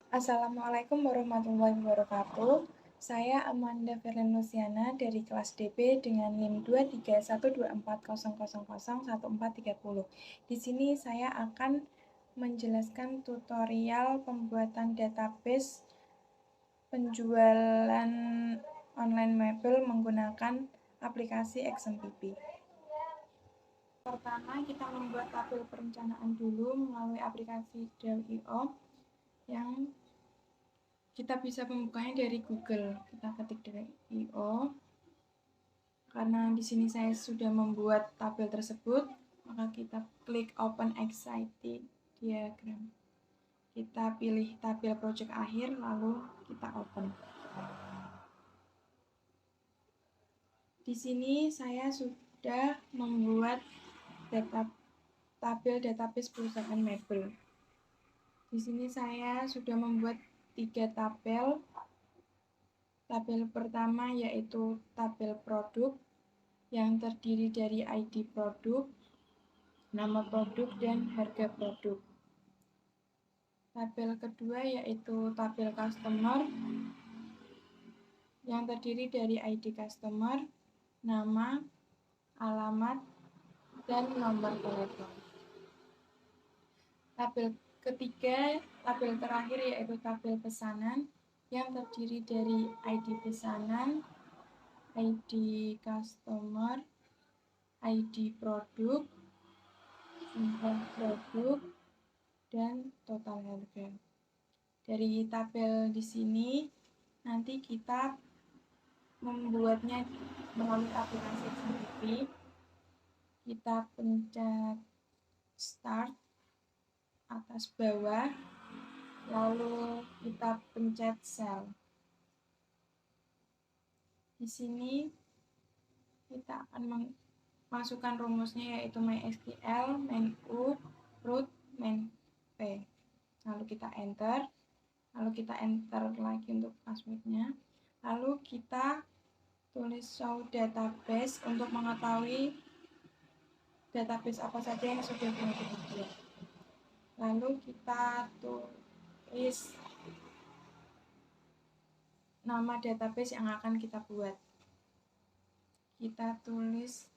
Assalamualaikum warahmatullahi wabarakatuh. Saya Amanda Verlin Luciana dari kelas DP dengan NIM 2312400011430. Di sini saya akan menjelaskan tutorial pembuatan database penjualan online mebel menggunakan aplikasi XMPP. Pertama, kita membuat tabel perencanaan dulu melalui aplikasi Delio yang kita bisa membukanya dari Google. Kita ketik Delio. Karena di sini saya sudah membuat tabel tersebut, maka kita klik Open Excited Diagram. Kita pilih tabel project akhir, lalu kita open. Di sini saya sudah membuat tabel database perusahaan mebel. Di sini saya sudah membuat 3 tabel. Tabel pertama yaitu tabel produk yang terdiri dari ID produk, nama produk, dan harga produk. Tabel kedua yaitu tabel customer yang terdiri dari ID customer, nama, alamat, dan nomor telepon. Tabel ketiga, tabel terakhir yaitu tabel pesanan yang terdiri dari ID pesanan, ID customer, ID produk, jumlah produk, dan total harga. Dari tabel di sini nanti kita membuatnya melalui aplikasi sendiri. Kita pencet start atas bawah, lalu kita pencet cell. Di sini kita akan masukkan rumusnya yaitu MySQL, main U, root, main P. Lalu kita enter. Lalu kita enter lagi untuk passwordnya. Lalu kita tulis show database untuk mengetahui database apa saja yang sudah kita buat. Lalu kita tulis nama database yang akan kita buat. Kita tulis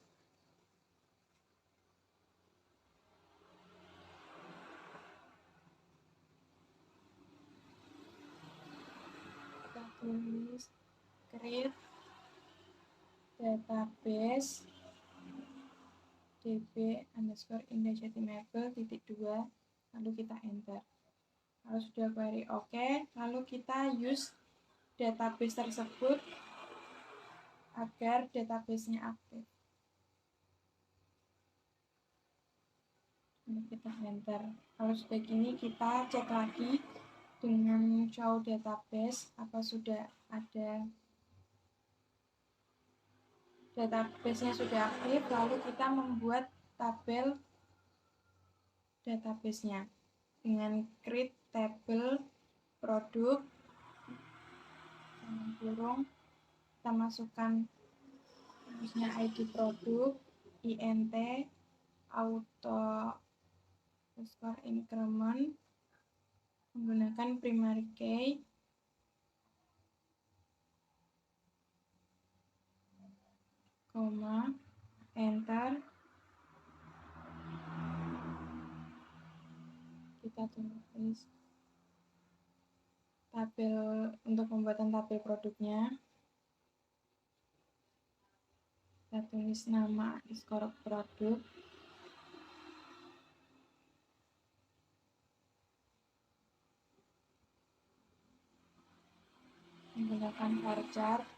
create database db_indah_jati_mebel_2, lalu kita enter. Kalau sudah query oke, lalu kita use database tersebut agar databasenya aktif. Lalu kita enter. Kalau sudah gini, kita cek lagi dengan show database apa sudah ada databasenya sudah aktif. Lalu kita membuat tabel databasenya dengan create table produk kurung, kita masukkan rumusnya ID produk, INT, auto increment menggunakan primary key, koma, enter. Kita tulis tabel untuk pembuatan tabel produknya. Kita tulis nama skor produk, menggunakan varchar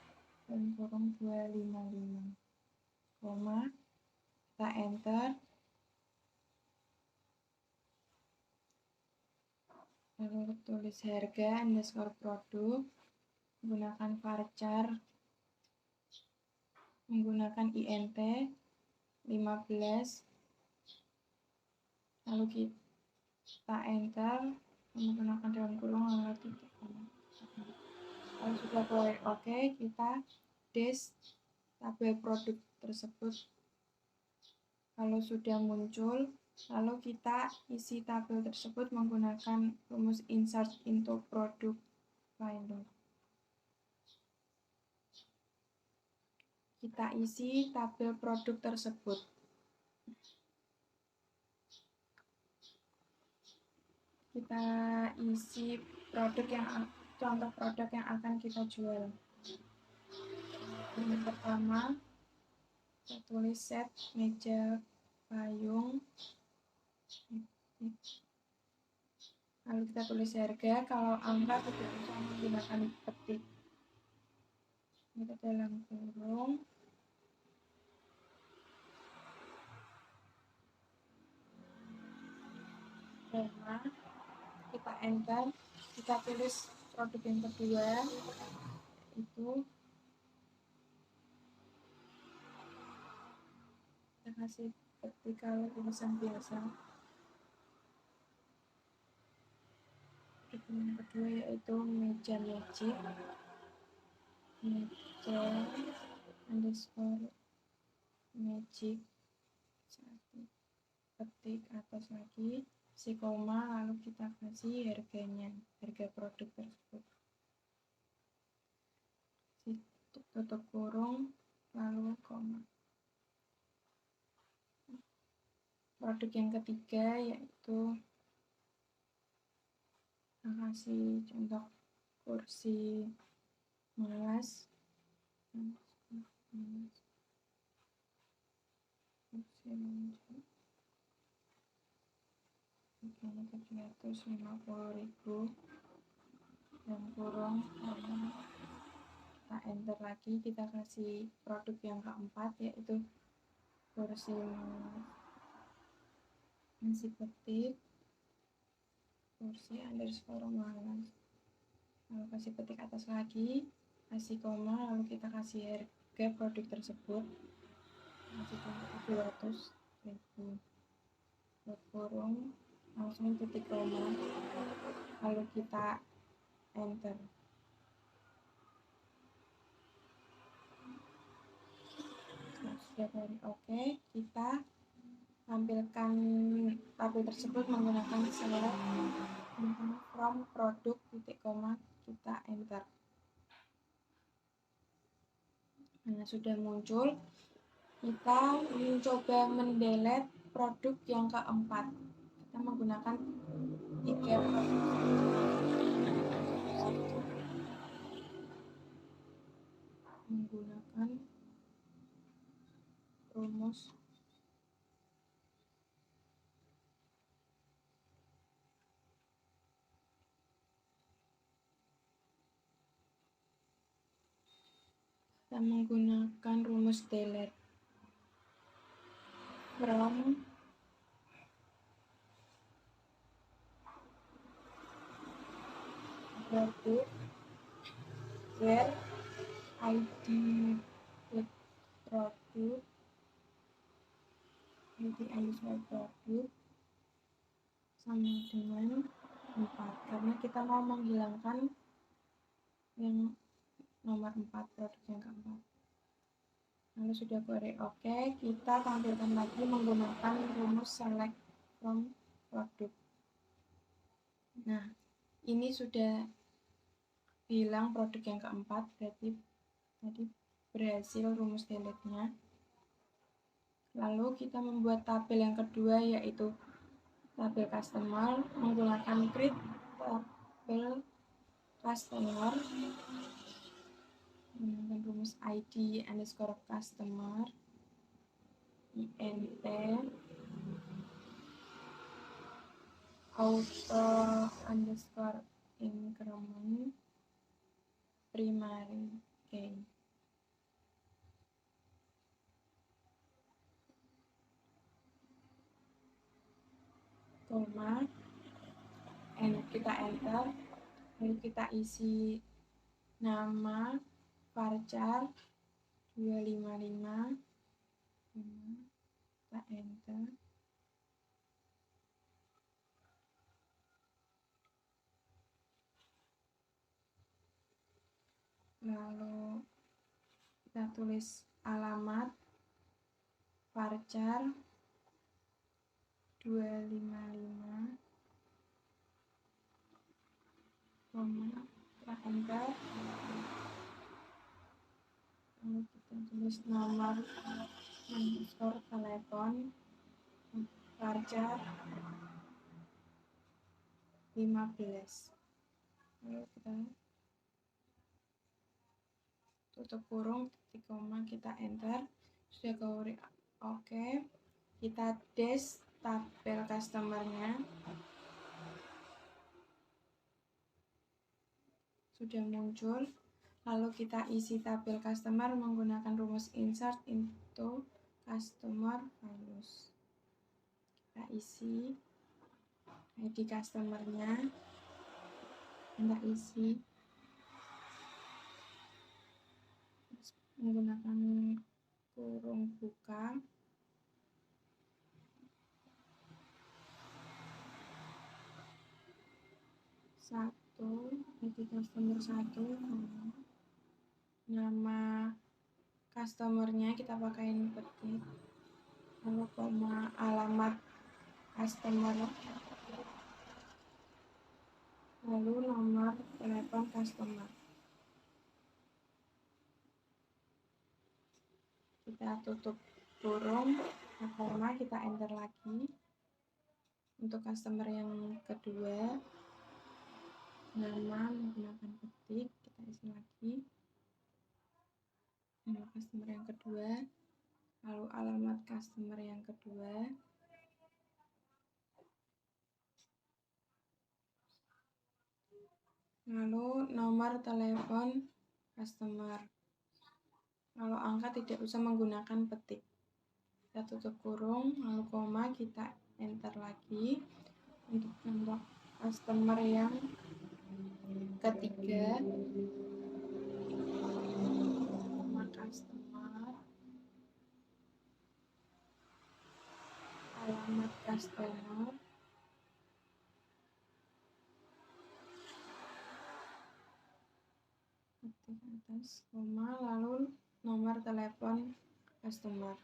dan kurung 255, koma, kita enter. Lalu tulis harga underscore produk, menggunakan varchar, menggunakan INT 15, lalu kita enter, menggunakan dalam kurung lalu titik. Kalau sudah query oke, kita dash tabel produk tersebut. Kalau sudah muncul, Lalu kita isi tabel tersebut menggunakan rumus insert into product finder. Kita isi tabel produk tersebut. Kita isi contoh produk yang akan kita jual. Yang pertama, kita tulis set meja payung. Lalu kita tulis harga. Kalau angka tidak usah menggunakan petik. Kita dalam kurung. Koma. Kita enter. Kita tulis produk yang kedua. Itu kita kasih petik kalau tulisan biasa. Yang kedua yaitu meja magic, meja underscore magic, satu petik atas lagi, si koma, lalu kita kasih harganya, harga produk tersebut, si tutup kurung, lalu koma. Produk yang ketiga yaitu kasih contoh kursi malas, kursi loncat, harganya 750.000, dan kurung, kita enter lagi, kita kasih produk yang keempat yaitu kursi nasi petik, kursi underscore malas, lalu kasih petik atas lagi, kasih koma, lalu kita kasih harga produk tersebut, kasih contoh 200.000, kurung, langsung titik koma, lalu kita enter. Nah, sudah dari oke, kita tampilkan tabel tersebut menggunakan select from produk titik koma, kita enter. Nah, sudah muncul. Kita mencoba mendelete produk yang keempat. Kita menggunakan 3 produk. Menggunakan rumus delete from produk where ID produk underscore produk sama dengan 4, karena kita mau menghilangkan yang nomor 4, produk yang keempat. Lalu sudah kode oke, kita tampilkan lagi menggunakan rumus select from produk. Nah, ini sudah hilang produk yang keempat, berarti tadi berhasil rumus delete-nya. Lalu kita membuat tabel yang kedua yaitu tabel customer menggunakan create tabel customer menggunakan rumus ID underscore customer int auto underscore increment primary key. Koma, kita enter, lalu kita isi nama varchar 255, kita enter, lalu kita tulis alamat varchar 255, koma, kita enter. Lalu kita tulis nomor underscore telepon Fajar 15. Lalu kita tutup kurung, titik koma, kita enter. Sudah kehuri, oke. Kita dash tabel customernya. Sudah muncul. Lalu kita isi tabel customer menggunakan rumus insert into customer values. Kita isi ID customernya, kita isi menggunakan kurung buka. ID customer 1, nama customernya kita pakaiin petik, lalu koma, alamat customer, lalu nomor telepon customer. Kita tutup kurung, koma, kita enter lagi. Untuk customer yang kedua, nama menggunakan ketik, kita isi lagi. Nama customer yang kedua, lalu alamat customer yang kedua, lalu nomor telepon customer. Kalau angka tidak usah menggunakan petik. Kita tutup kurung, lalu koma, kita enter lagi. Untuk nomor customer yang ketiga, nama customer, alamat customer, ketik atas, koma, lalu nomor telepon customer.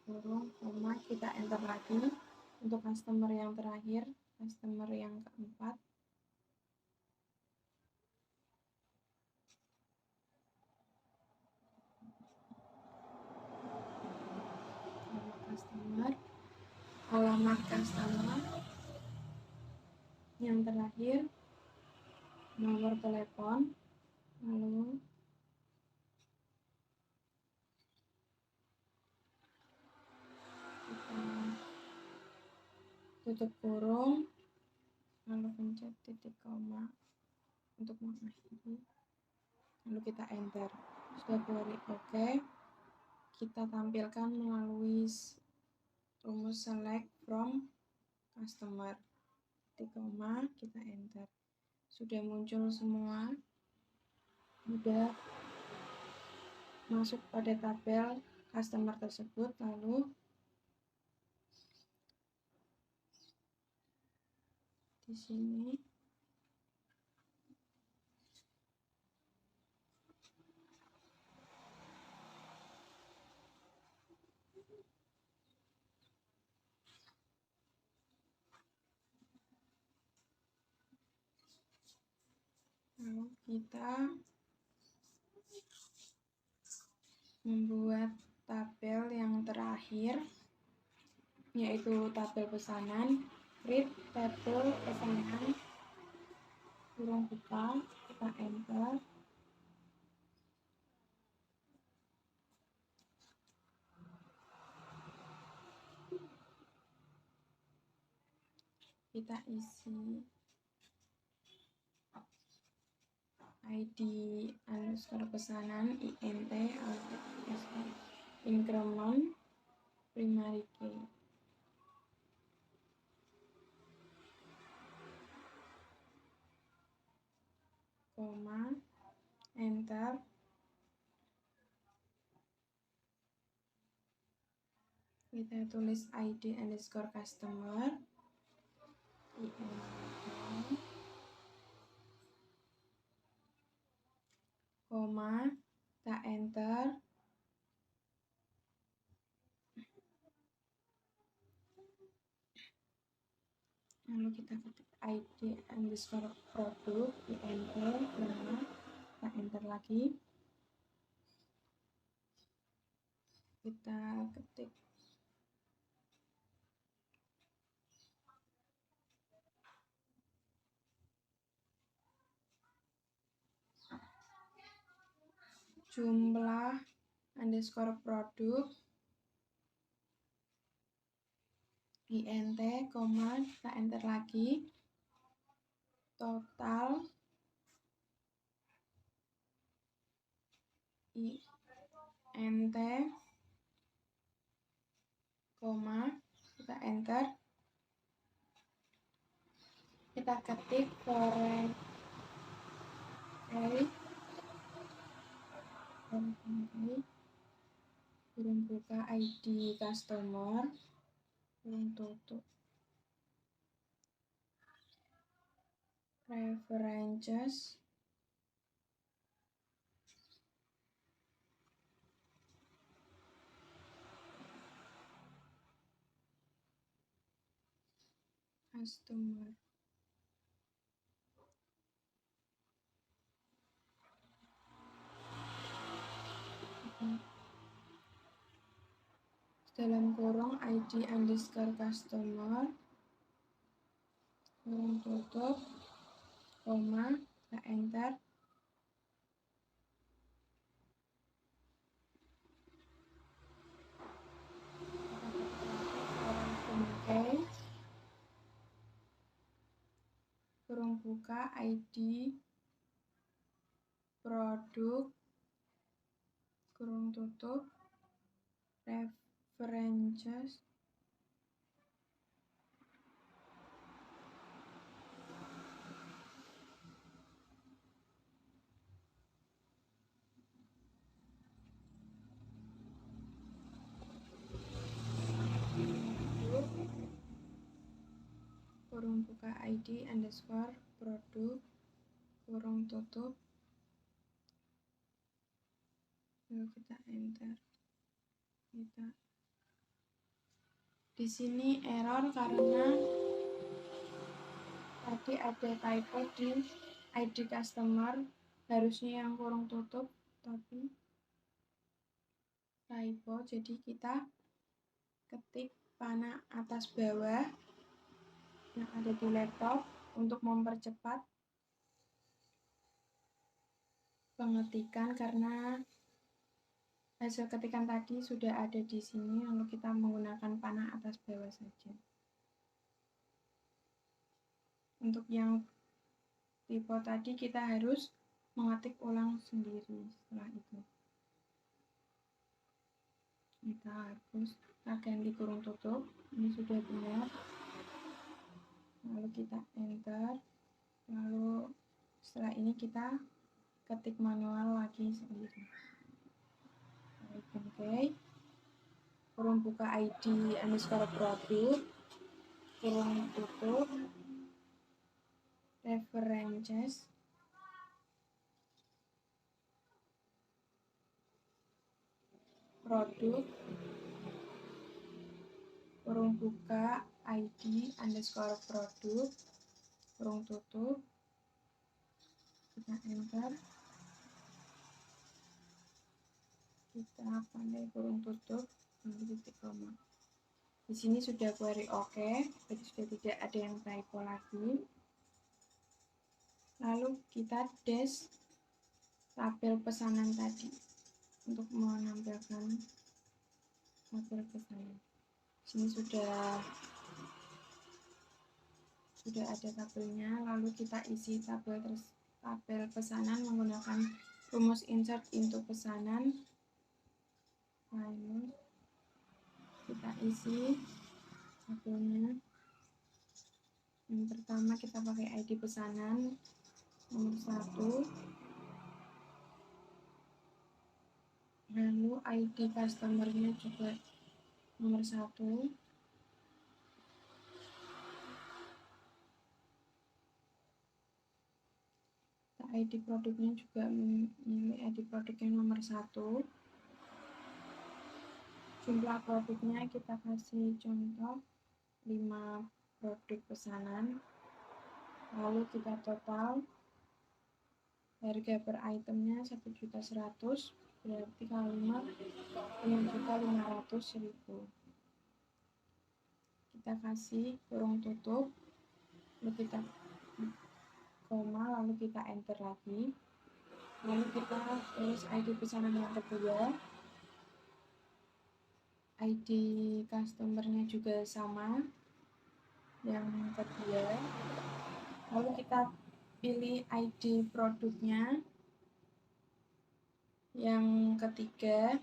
Kurung, koma, kita enter lagi. Untuk customer yang terakhir, customer yang keempat, nama customer, alamat customer, yang terakhir nomor telepon, lalu kita tutup kurung, lalu pencet titik koma untuk mengakhiri, lalu kita enter. Sudah query oke. Kita tampilkan melalui rumus select from customer, titik koma, kita enter. Sudah muncul semua, sudah masuk pada tabel customer tersebut. Lalu di sini lalu kita membuat tabel yang terakhir, yaitu tabel pesanan. Create tabel pesanan, kurung buka, kita enter. Kita isi ID underscore pesanan INT increment primary key, koma, enter. Kita tulis ID underscore customer INT, koma, kita enter. lalu kita ketik ID underscore produk INT, kita enter lagi, kita ketik jumlah underscore produk INT, kita enter lagi, total INT, kita enter, kita ketik foreign kurung buka ID customer, kurung tutup, references, customer, dalam kurung ID underscore customer, kurung tutup, kita enter, kurung buka ID produk, kurung tutup, references, kurung buka ID underscore produk, kurung tutup, lalu kita enter. Di sini error karena tadi ada typo di ID customer, harusnya yang kurung tutup tapi typo, jadi kita ketik panah atas bawah yang ada di laptop untuk mempercepat pengetikan, karena hasil ketikan tadi sudah ada di sini, lalu kita menggunakan panah atas bawah saja. Untuk yang tipe tadi kita harus mengetik ulang sendiri. Setelah itu kita hapus, kita ganti kurung tutup, ini sudah benar, lalu kita enter, lalu setelah ini kita ketik manual lagi sendiri. Oke, kurung buka ID underscore produk, kurung tutup, references, produk, kurung buka ID underscore produk, kurung tutup, kita enter, kita pandai kurung tutup, titik koma. Di sini sudah query oke, berarti sudah tidak ada yang typo lagi. Lalu kita dash tabel pesanan tadi untuk menampilkan tabel pesanan. Di sini sudah ada tabelnya, lalu kita isi tabel pesanan menggunakan rumus insert into pesanan. Lalu kita isi tabelnya. Yang pertama kita pakai ID pesanan nomor 1, lalu ID customernya juga nomor 1, ID produknya juga memilih ID produknya nomor 1, jumlah produknya kita kasih contoh 5 produk pesanan, lalu kita total harga per itemnya 1.100.000, berarti kali 5 6.500.000. Kita kasih kurung tutup, lalu kita koma, lalu kita enter lagi, lalu kita tulis ID pesanan yang kedua, ID customernya juga sama yang kedua, lalu kita pilih ID produknya yang ketiga,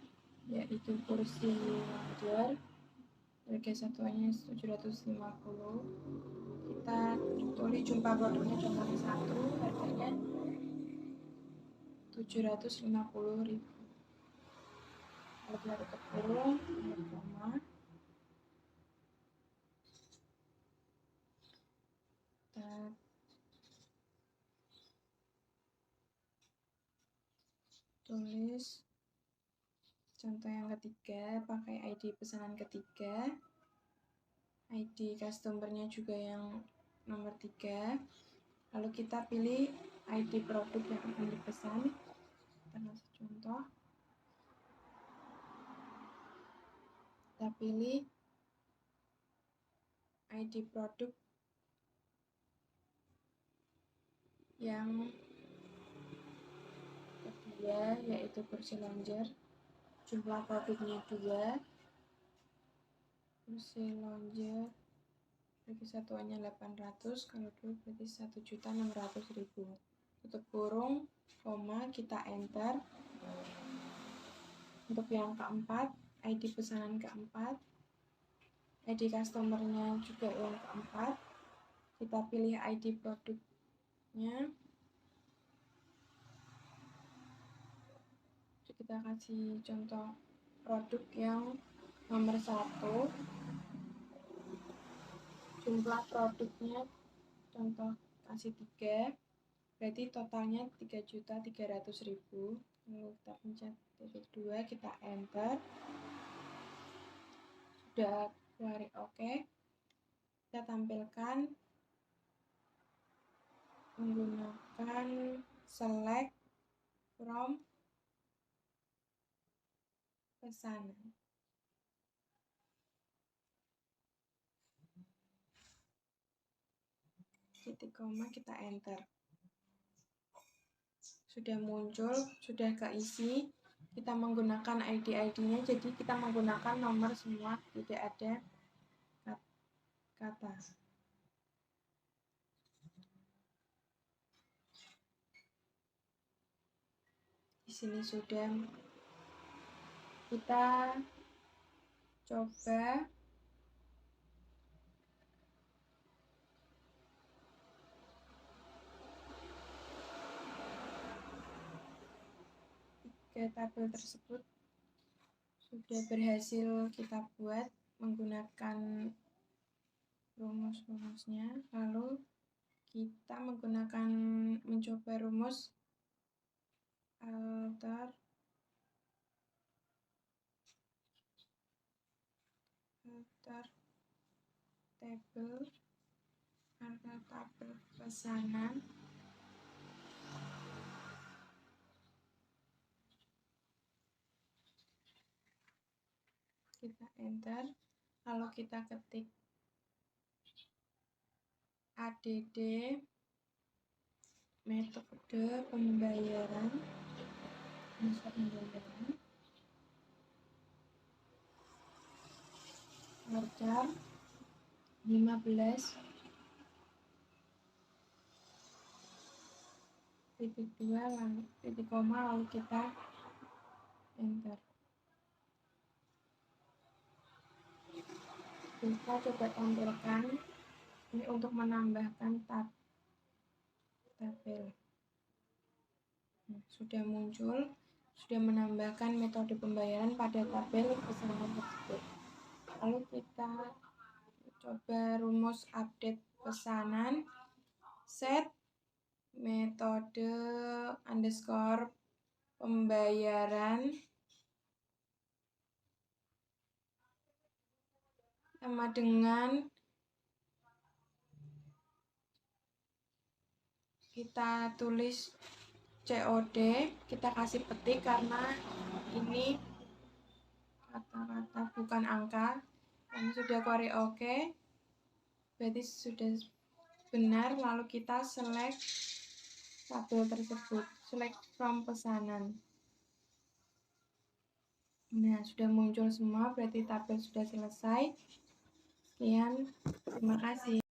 yaitu kursi lounge, harga satuannya 750. Kita tulis jumlah produknya cuma 1, harganya 750.000. Lalu kita tutup kurung, koma, kita tulis contoh yang ketiga, pakai ID pesanan ketiga, ID customernya juga yang nomor 3, lalu kita pilih ID produk yang akan dipesan. Kita kasih contoh, kita pilih ID produk yang kedua, yaitu kursi lounger, jumlah produknya 2, kursi lounger harga satuannya 800, kalau 2 berarti 1.600.000. Tutup kurung, koma, kita enter. Untuk yang keempat, ID pesanan keempat, ID customernya juga yang keempat, kita pilih ID produknya, kita kasih contoh produk yang nomor 1, jumlah produknya contoh kasih 3, berarti totalnya 3.300.000. Lalu kita pencet titik 2, kita enter, sudah keluar oke. Kita tampilkan menggunakan select from pesanan. Titik koma, kita enter. Sudah muncul, sudah keisi. Kita menggunakan ID-nya, jadi kita menggunakan nomor semua, tidak ada kata. Di sini sudah. Kita coba tiga tabel tersebut sudah berhasil kita buat menggunakan rumus-rumusnya. Lalu kita mencoba rumus alter tabel pesanan kita enter, lalu kita ketik ADD metode pembayaran, order 15 titik 2 lalu titik koma, lalu kita enter. Kita coba tampilkan ini untuk menambahkan tabel. Sudah muncul, sudah menambahkan metode pembayaran pada tabel pesanan tersebut. Lalu kita coba rumus update pesanan, set metode underscore pembayaran sama dengan kita tulis COD, kita kasih petik karena ini kata-kata bukan angka. Kami sudah query oke, berarti sudah benar. Lalu kita select tabel tersebut, select from pesanan. Nah, sudah muncul semua, berarti tabel sudah selesai. Sekian, terima kasih.